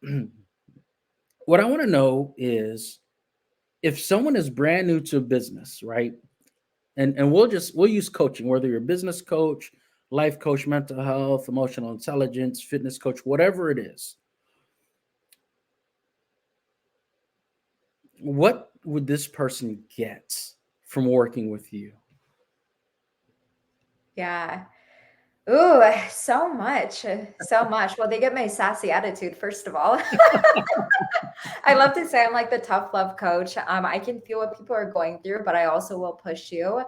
what I want to know is if someone is brand new to business, right? And we'll use coaching, whether you're a business coach, life coach, mental health, emotional intelligence, fitness coach, whatever it is. What would this person get from working with you? Yeah. Ooh, so much, so much. Well, they get my sassy attitude, first of all. I love to say I'm like the tough love coach. I can feel what people are going through, but I also will push you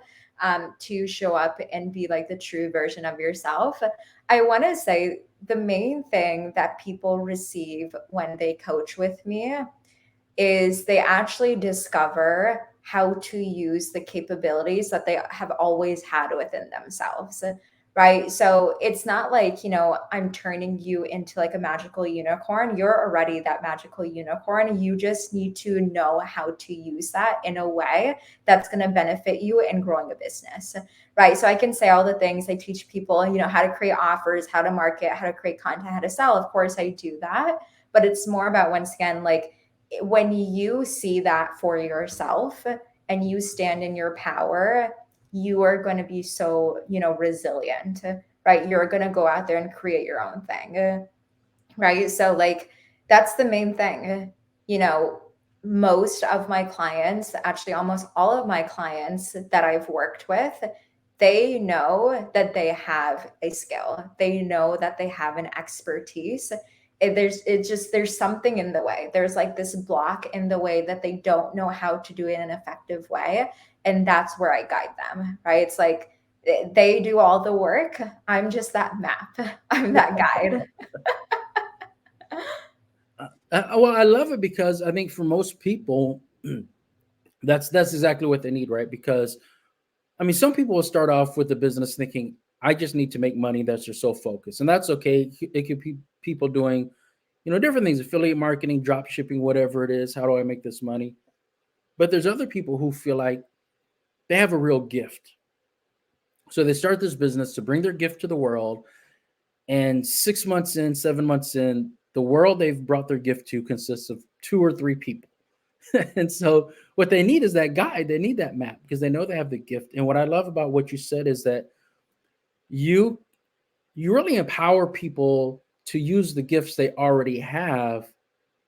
to show up and be like the true version of yourself. I want to say the main thing that people receive when they coach with me is they actually discover how to use the capabilities that they have always had within themselves, right? So it's not like, I'm turning you into like a magical unicorn. You're already that magical unicorn. You just need to know how to use that in a way that's going to benefit you in growing a business, right? So I can say all the things I teach people, how to create offers, how to market, how to create content, how to sell. Of course, I do that. But it's more about, once again, like, when you see that for yourself and you stand in your power, you are going to be so, resilient, right? You're going to go out there and create your own thing, right? So, like, that's the main thing. You know, most of my clients, actually, almost all of my clients that I've worked with, they know that they have a skill, they know that they have an expertise. There's something in the way. There's like this block in the way that they don't know how to do it in an effective way. And that's where I guide them, right? It's like they do all the work. I'm just that map, I'm that guide. Well, I love it because I think for most people, that's exactly what they need, right? Because I mean, some people will start off with the business thinking, I just need to make money. That's their sole focus. And that's okay. It could be people doing, different things, affiliate marketing, drop shipping, whatever it is. How do I make this money? But there's other people who feel like they have a real gift. So they start this business to bring their gift to the world. And 6 months in, 7 months in, the world they've brought their gift to consists of two or three people. And so what they need is that guide. They need that map because they know they have the gift. And what I love about what you said is that you you really empower people to use the gifts they already have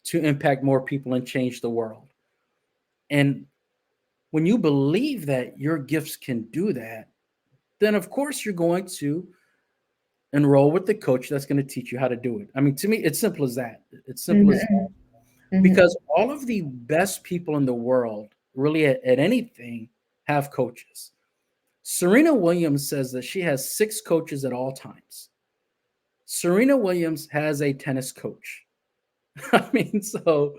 to impact more people and change the world. And when you believe that your gifts can do that, then of course you're going to enroll with the coach that's going to teach you how to do it. I mean, to me, it's simple as that. It's simple as Mhm, mhm. because all of the best people in the world, really at anything, have coaches. Serena Williams says that she has 6 coaches at all times. Serena Williams has a tennis coach. I mean, so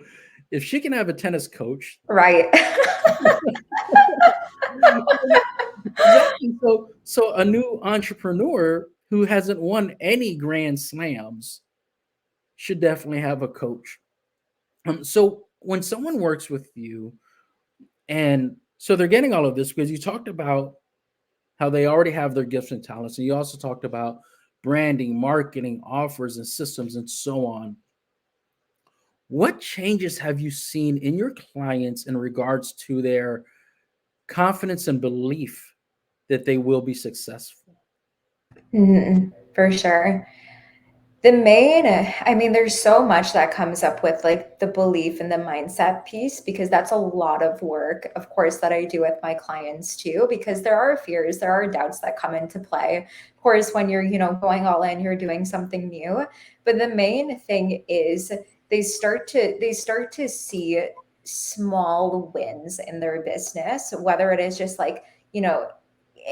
if she can have a tennis coach, Right. exactly. So a new entrepreneur who hasn't won any grand slams should definitely have a coach. So when someone works with you, and so they're getting all of this because you talked about how they already have their gifts and talents, and you also talked about branding, marketing, offers, and systems, and so on. What changes have you seen in your clients in regards to their confidence and belief that they will be successful? Mhm, for sure. The main, I mean, there's so much that comes up with like the belief and the mindset piece, because that's a lot of work, of course, that I do with my clients too, because there are fears, there are doubts that come into play. Of course, when you're, going all in, you're doing something new. But the main thing is they start to see small wins in their business, whether it is just like, you know,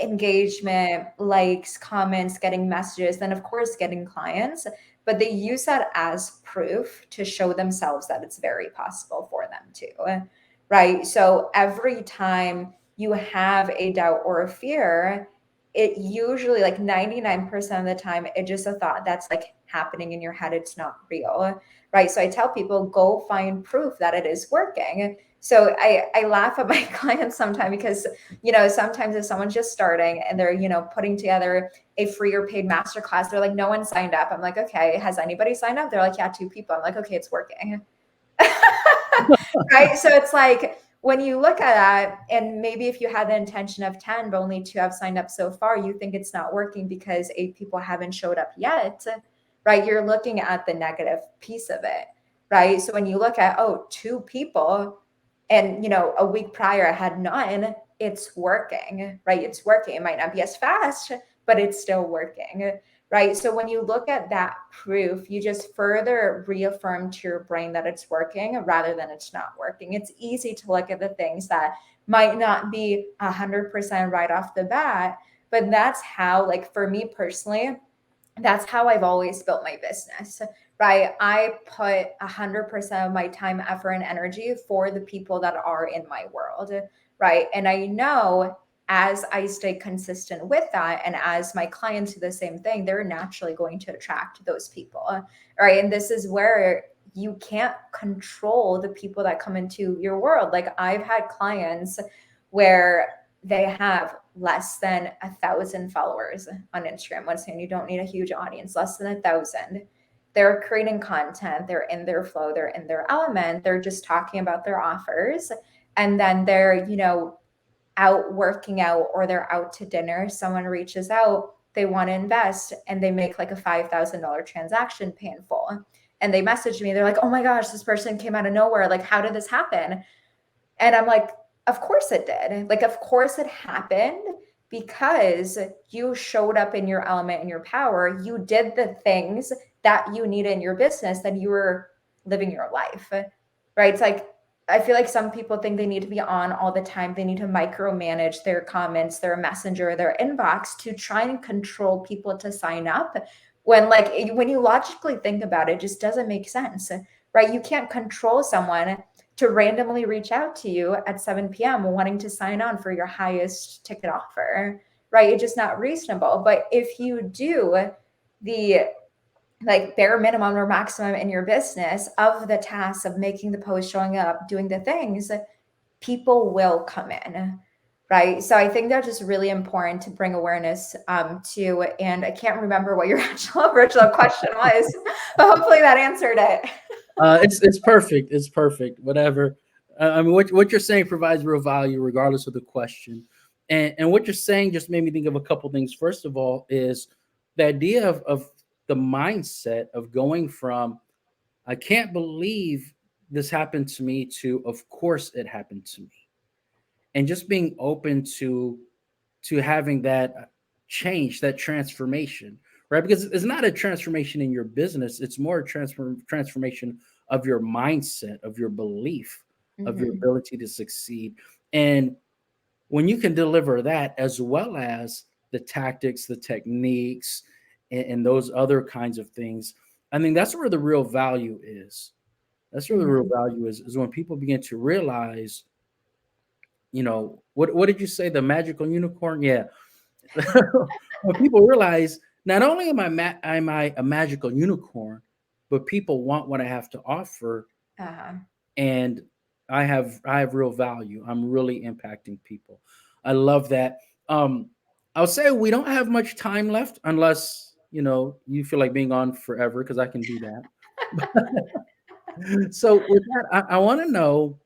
engagement, likes, comments, getting messages, then of course getting clients, but they use that as proof to show themselves that it's very possible for them too, right? So every time you have a doubt or a fear, it usually, like 99% of the time, it's just a thought that's like happening in your head. It's not real, right? So I tell people, go find proof that it is working. So I laugh at my clients sometimes because, sometimes if someone's just starting and they're, putting together a free or paid masterclass, they're like, no one signed up. I'm like, okay, has anybody signed up? They're like, yeah, 2 people. I'm like, okay, it's working. Right. So it's like, when you look at that, and maybe if you had the intention of 10, but only 2 have signed up so far, you think it's not working because 8 people haven't showed up yet, right? You're looking at the negative piece of it, right? So when you look at, oh, 2 people, and a week prior I had none, it's working, right? It's working. It might not be as fast, but it's still working, right? So when you look at that proof, you just further reaffirm to your brain that it's working rather than it's not working. It's easy to look at the things that might not be 100% right off the bat, but that's how, like for me personally, that's how I've always built my business, right? I put 100% of my time, effort, and energy for the people that are in my world, right? And I know as I stay consistent with that, and as my clients do the same thing, they're naturally going to attract those people, right? And this is where you can't control the people that come into your world. Like I've had clients where they have less than 1,000 followers on Instagram. Once again, you don't need a huge audience, less than 1,000. They're creating content, they're in their flow, they're in their element, they're just talking about their offers. And then they're, out working out or they're out to dinner. Someone reaches out, they want to invest, and they make like a $5,000 transaction pay in full. And they message me, they're like, oh my gosh, this person came out of nowhere. Like, how did this happen? And I'm like, of course it did. Like, of course it happened because you showed up in your element and your power. You did the things that you need in your business, then you were living your life, right? It's like, I feel like some people think they need to be on all the time. They need to micromanage their comments, their messenger, their inbox to try and control people to sign up. When you logically think about it, it just doesn't make sense, right? You can't control someone to randomly reach out to you at 7 p.m. wanting to sign on for your highest ticket offer, right? It's just not reasonable. But if you do the like bare minimum or maximum in your business of the tasks of making the post, showing up, doing the things, people will come in, right? So I think that's just really important to bring awareness to. And I can't remember what your original question was, but hopefully that answered it. It's perfect. It's perfect. Whatever. I mean, what you're saying provides real value, regardless of the question. And what you're saying just made me think of a couple things. First of all, is the idea of the mindset of going from "I can't believe this happened to me" to "Of course it happened to me," and just being open to having that change, that transformation, right? Because it's not a transformation in your business, it's more a transformation of your mindset, of your belief, of your Mm-hmm. ability to succeed. And when you can deliver that, as well as the tactics, the techniques, and those other kinds of things, I think that's where the real value is. That's where the real Mm-hmm. value is when people begin to realize, what did you say? The magical unicorn? Yeah. When people realize not only am I a magical unicorn, but people want what I have to offer, Uh-huh. and I have real value. I'm really impacting people. I love that. I'll say we don't have much time left, unless you feel like being on forever, because I can do that. So with that, I want to know,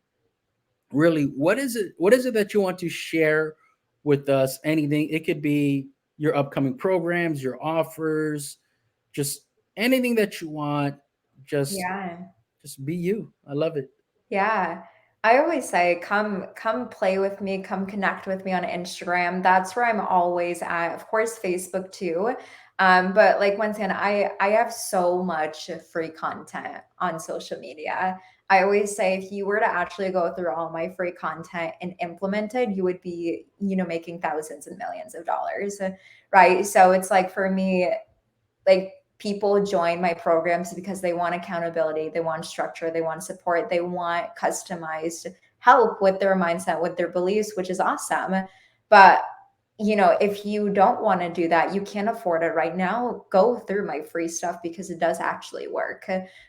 really, what is it that you want to share with us? Anything. It could be your upcoming programs, your offers, just anything that you want. just Yeah. just be you. I love it. Yeah. I always say, come play with me, come connect with me on Instagram. That's where I'm always at. Of course, Facebook too. But like once again, I have so much free content on social media. I always say if you were to actually go through all my free content and implement it, you would be, making thousands and millions of dollars. Right. So it's like for me, like people join my programs because they want accountability, they want structure, they want support, they want customized help with their mindset, with their beliefs, which is awesome. But if you don't want to do that, you can't afford it right now, go through my free stuff because it does actually work,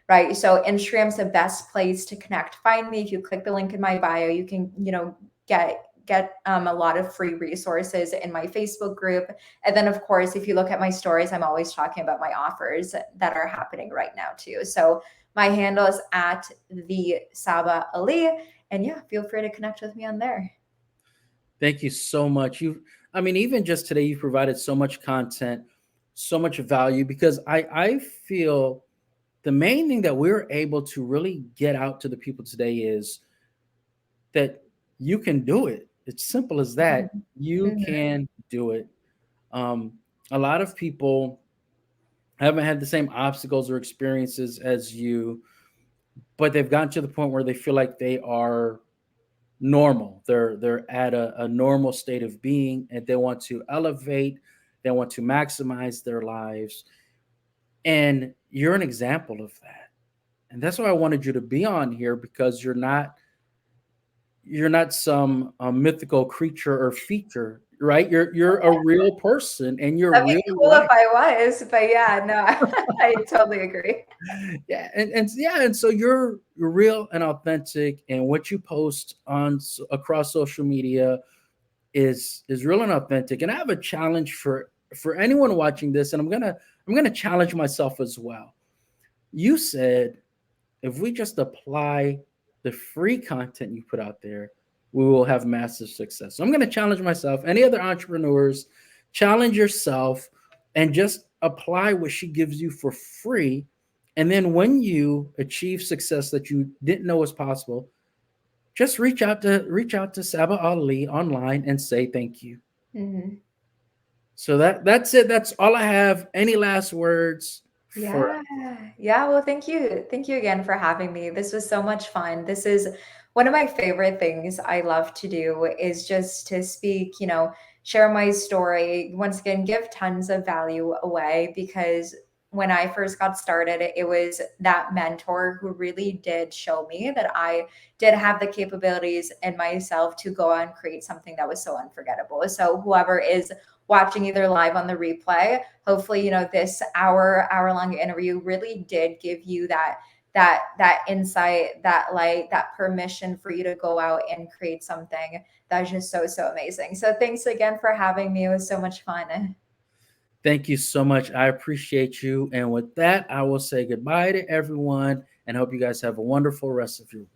right? So Instagram's the best place to connect. Find me. If you click the link in my bio, you can get a lot of free resources in my Facebook group. And then, of course, if you look at my stories, I'm always talking about my offers that are happening right now, too. So my handle is at the Sabah Ali. And yeah, feel free to connect with me on there. Thank you so much. I mean, even just today, you've provided so much content, so much value, because I feel the main thing that we're able to really get out to the people today is that you can do it. It's simple as that. Mhm. You Mhm. can do it. Um, a lot of people haven't had the same obstacles or experiences as you, but they've gotten to the point where they feel like they are normal. They're at a normal state of being, and they want to elevate, they want to maximize their lives. And you're an example of that. And that's why I wanted you to be on here, because you're not some mythical creature or feature, right? You're a real person, and your That'd be real cool if life. I was, but yeah, no, I totally agree. Yeah, and yeah, and so you're real and authentic, and what you post on across social media is real and authentic. And I have a challenge for anyone watching this, and I'm gonna challenge myself as well. You said if we just apply the free content you put out there, we will have massive success. So I'm going to challenge myself. Any other entrepreneurs, challenge yourself and just apply what she gives you for free. And then when you achieve success that you didn't know was possible, just reach out to Sabah Ali online and say thank you. Mhm. So that's it. That's all I have. Any last words for Yeah. Yeah, well, thank you. Thank you again for having me. This was so much fun. This is one of my favorite things I love to do is just to speak, share my story. Once again, give tons of value away because when I first got started, it was that mentor who really did show me that I did have the capabilities in myself to go out and create something that was so unforgettable. So whoever is watching either live on the replay, hopefully this hour long interview really did give you that insight, that light, that permission for you to go out and create something that's just so amazing. So thanks again for having me. It was so much fun. Thank you so much. I appreciate you. And with that, I will say goodbye to everyone and hope you guys have a wonderful rest of your week.